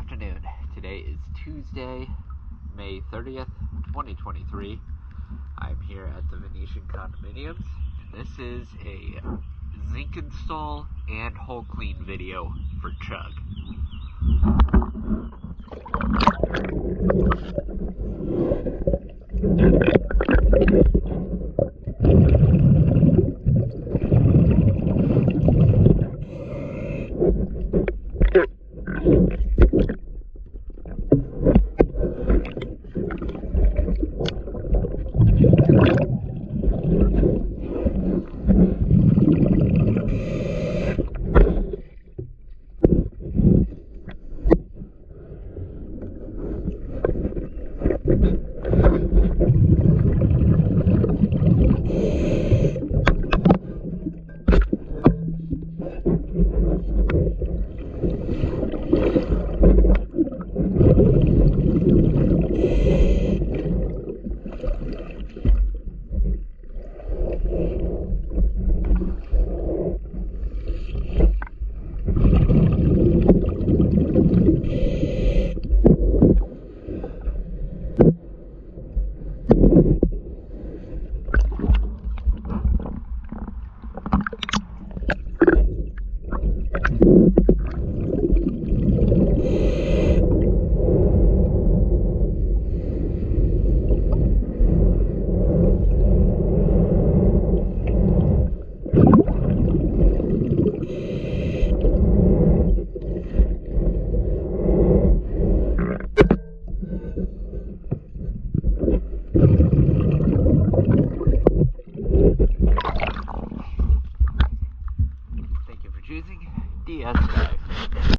afternoon. Today is Tuesday, May 30th, 2023. I'm here at the Venetian Condominiums. This is a zinc install and hole clean video for Chug.